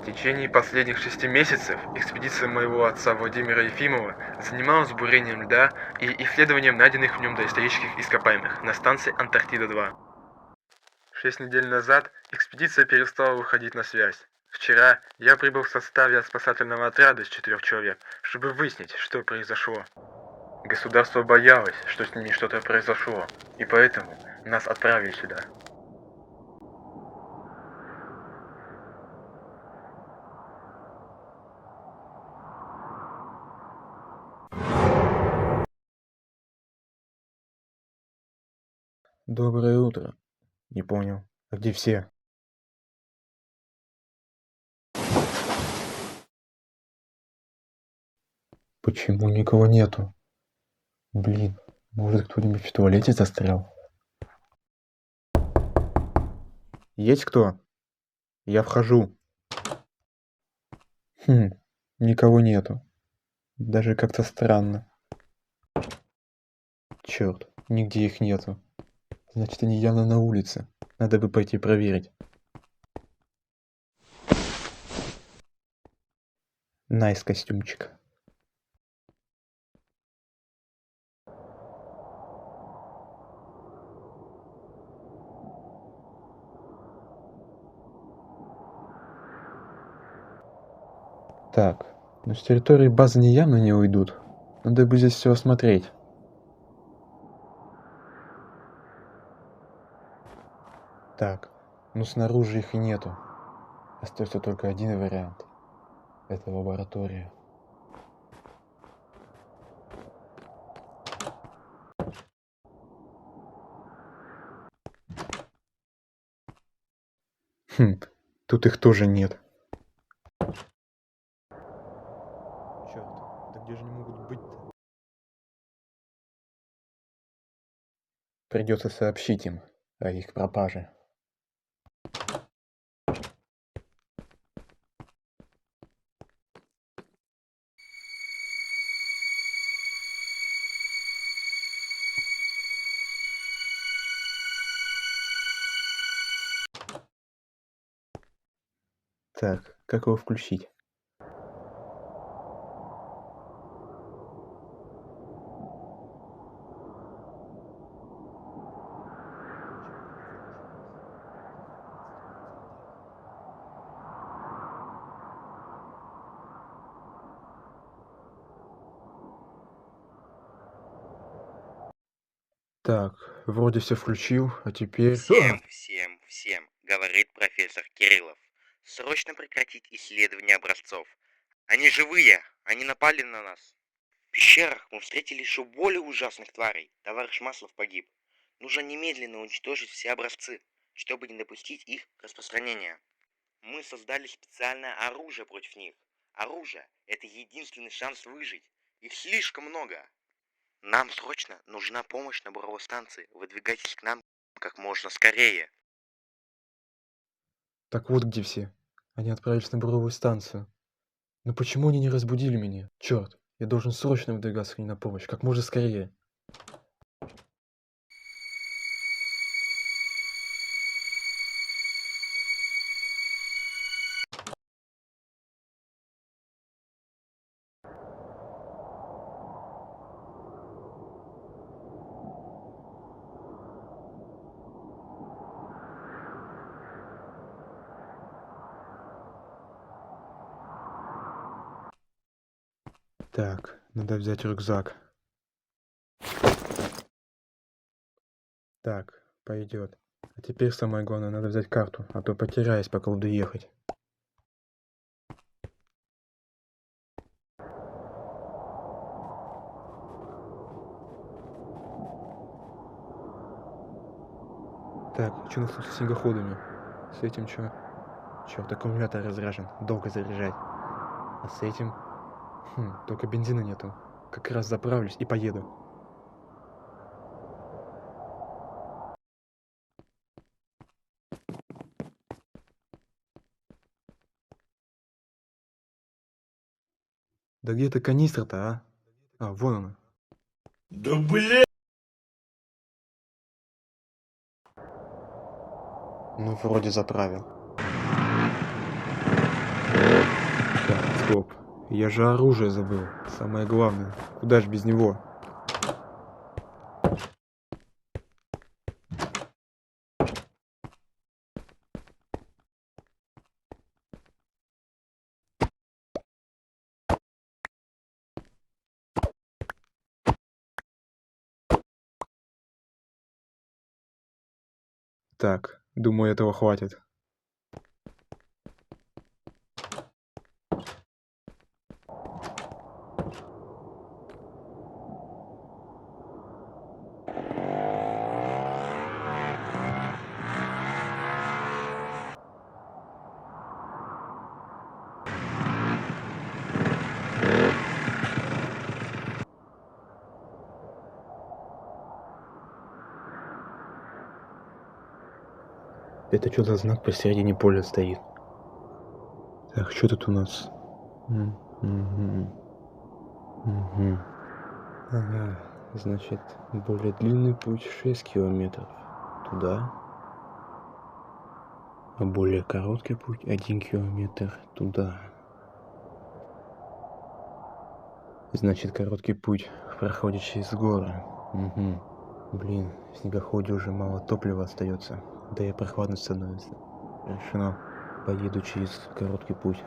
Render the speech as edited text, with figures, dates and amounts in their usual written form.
В течение последних 6 месяцев экспедиция моего отца Владимира Ефимова занималась бурением льда и исследованием найденных в нем доисторических ископаемых на станции Антарктида-2. 6 недель назад экспедиция перестала выходить на связь. Вчера я прибыл в составе спасательного отряда из 4 человек, чтобы выяснить, что произошло. Государство боялось, что с ними что-то произошло, и поэтому нас отправили сюда. Доброе утро. Не понял. А где все? Почему никого нету? Блин, может кто-нибудь в туалете застрял? Есть кто? Я вхожу. Никого нету. Даже как-то странно. Черт, нигде их нету. Значит, они явно на улице. Надо бы пойти проверить. Найс костюмчик. Так, но с территории базы они явно не уйдут. Надо бы здесь все осмотреть. Так, ну снаружи их и нету. Остается только один вариант. Это лаборатория. Тут их тоже нет. Черт, да где же они могут быть-то? Придется сообщить им о их пропаже. Так, как его включить? Так, вроде все включил, а теперь... Всем, говорит профессор Кириллов. Срочно прекратить исследование образцов. Они живые, они напали на нас. В пещерах мы встретили еще более ужасных тварей. Товарищ Маслов погиб. Нужно немедленно уничтожить все образцы, чтобы не допустить их распространения. Мы создали специальное оружие против них. Оружие – это единственный шанс выжить. Их слишком много. Нам срочно нужна помощь на буровой станции. Выдвигайтесь к нам как можно скорее. Так вот где все. Они отправились на буровую станцию. Но почему они не разбудили меня? Черт, я должен срочно выдвигаться к ним на помощь, как можно скорее. Так, надо взять рюкзак. Так, пойдет. А теперь самое главное, надо взять карту, а то потеряюсь, пока буду ехать. Так, что у нас тут с снегоходами? С этим что? Черт, аккумулятор разряжен, долго заряжать. А с этим? Только бензина нету. Как раз заправлюсь и поеду. Да где-то канистра-то, а? А, вон она. Да бля! Ну, вроде заправил. Стоп. Я же оружие забыл. Самое главное. Куда ж без него? Так, думаю, этого хватит. Это что за знак посередине поля стоит? Так, что тут у нас? Ага, значит, более длинный путь 6 километров туда, а более короткий путь 1 километр туда. Значит, короткий путь проходит через горы. Блин, в снегоходе уже мало топлива остается, да и прохладно становится. Решено, поеду через короткий путь.